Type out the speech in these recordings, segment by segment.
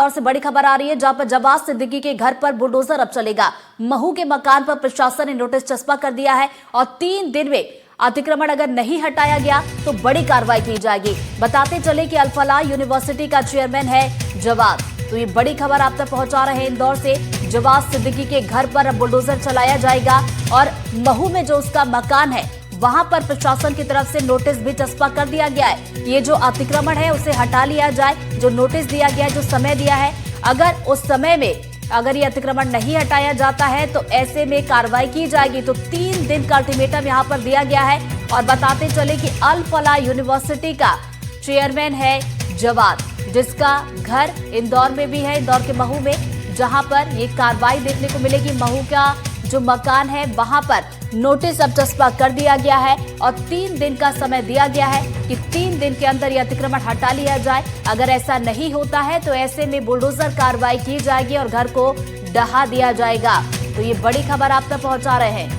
और से बड़ी खबर आ रही है जहां पर जवाद सिद्दीकी के घर पर बुलडोजर अब चलेगा। महू के मकान पर प्रशासन ने नोटिस चस्पा कर दिया है और 3 दिन में अतिक्रमण अगर नहीं हटाया गया तो बड़ी कार्रवाई की जाएगी। बताते चले कि अल फलाह यूनिवर्सिटी का चेयरमैन है जवाद। तो ये बड़ी खबर आप तक पहुंचा रहे हैं इंदौर से। जवाद सिद्दीकी के घर पर अब बुलडोजर चलाया जाएगा और महू में जो उसका मकान है वहां पर प्रशासन की तरफ से नोटिस भी चस्पा कर दिया गया है। ये जो अतिक्रमण है उसे हटा लिया जाए। जो नोटिस दिया गया है, जो समय दिया है, अगर उस समय में अगर ये अतिक्रमण नहीं हटाया जाता है तो ऐसे में कार्रवाई की जाएगी। तो 3 दिन का अल्टीमेटम यहाँ पर दिया गया है। और बताते चले कि अल फलाह यूनिवर्सिटी का चेयरमैन है जवाद, जिसका घर इंदौर में भी है, इंदौर के महू में, जहां पर ये कार्रवाई देखने को मिलेगी। महू का जो मकान है वहां पर नोटिस अब चस्पा कर दिया गया है और 3 दिन का समय दिया गया है कि 3 दिन के अंदर यह अतिक्रमण हटा लिया जाए। अगर ऐसा नहीं होता है तो ऐसे में बुलडोजर कार्रवाई की जाएगी और घर को ढहा दिया जाएगा। तो ये बड़ी खबर आप तक पहुंचा रहे हैं।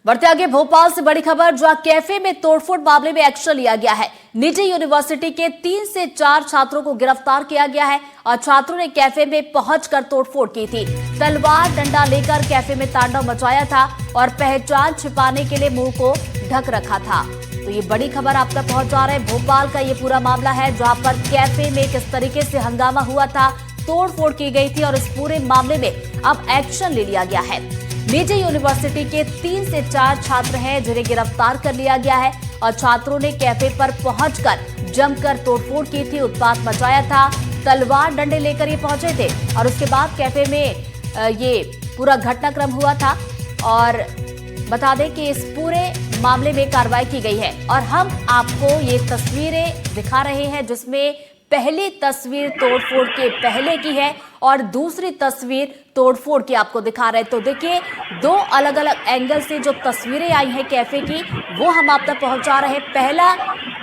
बढ़ते आगे भोपाल से बड़ी खबर, जहां कैफे में तोड़फोड़ मामले में एक्शन लिया गया है। निजी यूनिवर्सिटी के 3 से 4 छात्रों को गिरफ्तार किया गया है और छात्रों ने कैफे में पहुंचकर तोड़फोड़ की थी। तलवार डंडा लेकर कैफे में तांडव मचाया था और पहचान छिपाने के लिए मुंह को ढक रखा था। तो ये बड़ी खबर आप तक पहुंचा रहे हैं। भोपाल का ये पूरा मामला है जहां पर कैफे में किस तरीके से हंगामा हुआ था, तोड़फोड़ की गई थी और इस पूरे मामले में अब एक्शन ले लिया गया है। निजी यूनिवर्सिटी के 3 से 4 छात्र हैं जिन्हें गिरफ्तार कर लिया गया है और छात्रों ने कैफे पर पहुंचकर जमकर तोड़फोड़ की थी, उत्पात मचाया था, तलवार डंडे लेकर ये पहुंचे थे और उसके बाद कैफे में ये पूरा घटनाक्रम हुआ था। और बता दें कि इस पूरे मामले में कार्रवाई की गई है और हम आपको ये तस्वीरें दिखा रहे हैं जिसमें पहली तस्वीर तोड़फोड़ के पहले की है और दूसरी तस्वीर तोड़फोड़ की आपको दिखा रहे हैं। तो देखिए 2 अलग अलग एंगल से जो तस्वीरें आई हैं कैफे की वो हम आप तक पहुंचा रहे हैं। पहला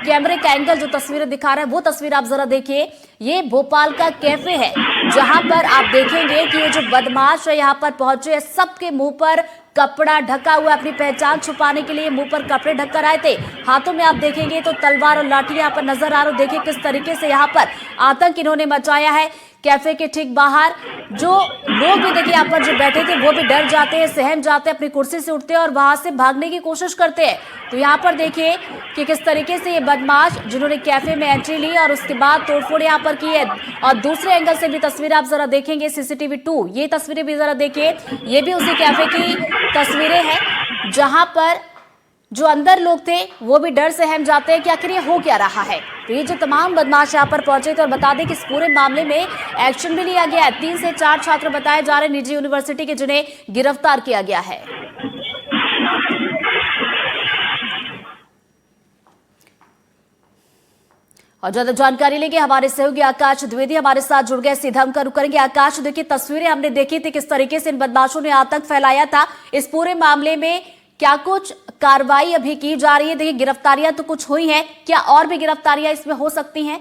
कैमरे का एंगल जो तस्वीरें दिखा रहा है वो तस्वीर आप जरा देखिए। ये भोपाल का कैफे है जहां पर आप देखेंगे कि ये जो बदमाश है यहाँ पर पहुंचे, सबके मुंह पर कपड़ा ढका हुआ, अपनी पहचान छुपाने के लिए मुंह पर कपड़े ढककर आए थे। हाथों में आप देखेंगे तो तलवार और लाठी यहाँ पर नजर आ रहा है। देखिए किस तरीके से यहाँ पर आतंक इन्होंने मचाया है। कैफे के ठीक बाहर जो लोग भी देखिए यहाँ पर जो बैठे थे वो भी डर जाते हैं, सहम जाते हैं, अपनी कुर्सी से उठते हैं और वहां से भागने की कोशिश करते हैं। तो यहाँ पर देखिए कि किस तरीके से ये बदमाश जिन्होंने कैफे में एंट्री ली और उसके बाद तोड़फोड़ यहाँ पर की है। और दूसरे एंगल से भी तस्वीर आप जरा देखेंगे, CCTV 2 ये तस्वीरें भी जरा देखिए। ये भी उसी कैफे की तस्वीरें हैं जहां पर जो अंदर लोग थे वो भी डर से सहम जाते हैं कि आखिर ये हो क्या रहा है। तो ये जो तमाम बदमाश यहाँ पर पहुंचे थे और बता दें कि इस पूरे मामले में एक्शन भी लिया गया है। 3 से 4 छात्र बताए जा रहे हैं निजी यूनिवर्सिटी के जिन्हें गिरफ्तार किया गया है। और ज्यादा जानकारी लेंगे हमारे सहयोगी आकाश द्विवेदी हमारे साथ जुड़ गए, सीधा हम का रुख करेंगे। आकाश, देखिए तस्वीरें हमने देखी थी किस तरीके से इन बदमाशों ने आतंक फैलाया था। इस पूरे मामले में क्या कुछ कार्रवाई अभी की जा रही है? देखिए गिरफ्तारियां तो कुछ हुई हैं, क्या और भी गिरफ्तारियां इसमें हो सकती हैं?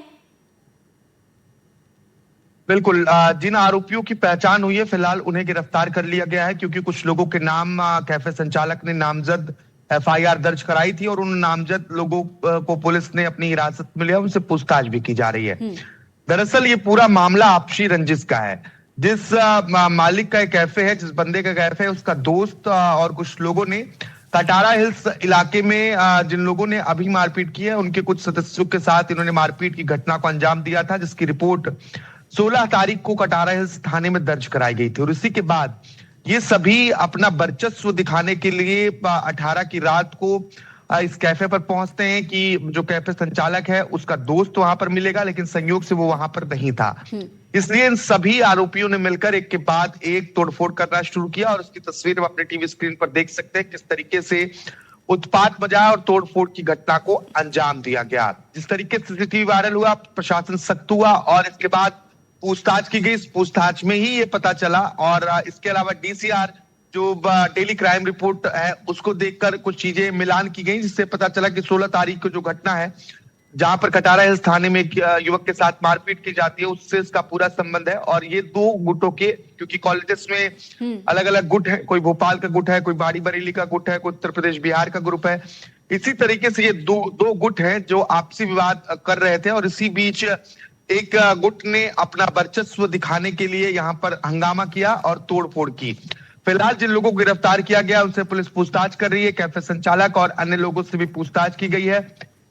बिल्कुल, जिन आरोपियों की पहचान हुई है फिलहाल उन्हें गिरफ्तार कर लिया गया है क्योंकि कुछ लोगों के नाम कैफे संचालक ने नामजद FIR दर्ज कराई थी और उन नामजद लोगों को पुलिस ने अपनी हिरासत में लिया, उनसे पूछताछ भी की जा रही है। दरअसल ये पूरा मामला आपसी रंजिश का है। जिस मालिक का कैफे है, जिस बंदे का कैफे है, उसका दोस्त और कुछ लोगों ने कटारा हिल्स इलाके में जिन लोगों ने अभी मारपीट की है उनके कुछ सदस्यों के साथ इन्होंने मारपीट की घटना को अंजाम दिया था, जिसकी रिपोर्ट 16 तारीख को कटारा हिल्स थाने में दर्ज कराई गई थी। और इसी के बाद ये सभी अपना वर्चस्व दिखाने के लिए 18 की रात को इस कैफे पर पहुंचते हैं कि जो कैफे संचालक है उसका दोस्त वहां पर मिलेगा, लेकिन संयोग से वो वहां पर नहीं था। इसलिए इन सभी आरोपियों ने मिलकर एक के बाद एक तोड़फोड़ करना शुरू किया और उसकी तस्वीर हम अपने टीवी स्क्रीन पर देख सकते हैं किस तरीके से उत्पात मचाया और तोड़फोड़ की घटना को अंजाम दिया गया। जिस तरीके से CCTV वायरल हुआ, प्रशासन सख्त हुआ और इसके बाद पूछताछ की गई। इस पूछताछ में ही ये पता चला और इसके अलावा DCR जो डेली क्राइम रिपोर्ट है उसको देखकर कुछ चीजें मिलान की गई, जिससे पता चला कि 16 तारीख को जो घटना है जहां पर कटारा हिल्स थाने में युवक के साथ मारपीट की जाती है उससे इसका पूरा संबंध है। और ये 2 गुटों के, क्योंकि कॉलेजेस में अलग अलग गुट है, कोई भोपाल का गुट है, कोई बाड़ी बरेली का गुट है, कोई उत्तर प्रदेश बिहार का ग्रुप है, इसी तरीके से ये दो गुट हैं जो आपसी विवाद कर रहे थे और इसी बीच एक गुट ने अपना वर्चस्व दिखाने के लिए यहाँ पर हंगामा किया और तोड़फोड़ की। फिलहाल जिन लोगों को गिरफ्तार किया गया उनसे पुलिस पूछताछ कर रही है। कैफे संचालक और अन्य लोगों से भी पूछताछ की गई है।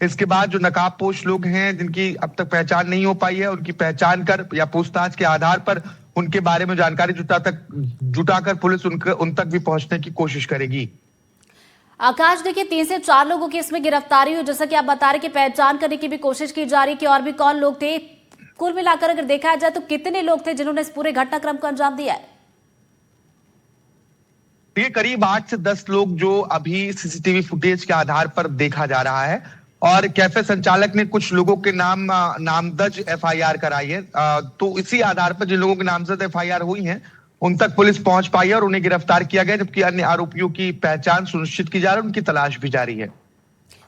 इसके बाद जो नकाबपोश लोग हैं जिनकी अब तक पहचान नहीं हो पाई है, उनकी पहचान कर या पूछताछ के आधार पर उनके बारे में जानकारी जुटाकर पुलिस उन तक भी पहुंचने की कोशिश करेगी। आकाश, देखिए 3 से 4 लोगों की इसमें गिरफ्तारी हुई, जैसा कि आप बता रहे कि पहचान करने की भी कोशिश की जा रही कि और भी कौन लोग थे। कुल मिलाकर अगर देखा जाए तो कितने लोग थे जिन्होंने इस पूरे घटनाक्रम को अंजाम दिया है? ये करीब 8 से 10 लोग जो अभी सीसीटीवी फुटेज के आधार पर देखा जा रहा है और कैफे संचालक ने कुछ लोगों के नामदर्ज एफआईआर कराई है। तो इसी आधार पर जिन लोगों की नामजद एफआईआर हुई है उन तक पुलिस पहुंच पाई है और उन्हें गिरफ्तार किया गया, जबकि अन्य आरोपियों की पहचान सुनिश्चित की जा रही है, उनकी तलाश भी जारी है।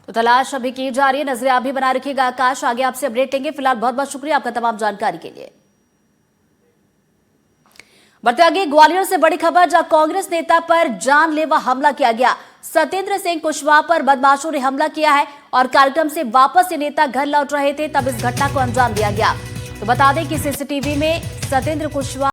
तो तलाश अभी की जा रही है, नजरें आप भी बना रखिएगा। आकाश, आगे आपसे अपडेट लेंगे। फिलहाल बहुत बहुत शुक्रिया आपका तमाम जानकारी के लिए। बढ़ते आगे, ग्वालियर से बड़ी खबर, जहां कांग्रेस नेता पर जानलेवा हमला किया गया। सत्येंद्र सिंह कुशवाहा पर बदमाशों ने हमला किया है और कार्यक्रम से वापस ये नेता घर लौट रहे थे, तब इस घटना को अंजाम दिया गया। तो बता दें कि सीसीटीवी में सत्येंद्र कुशवाहा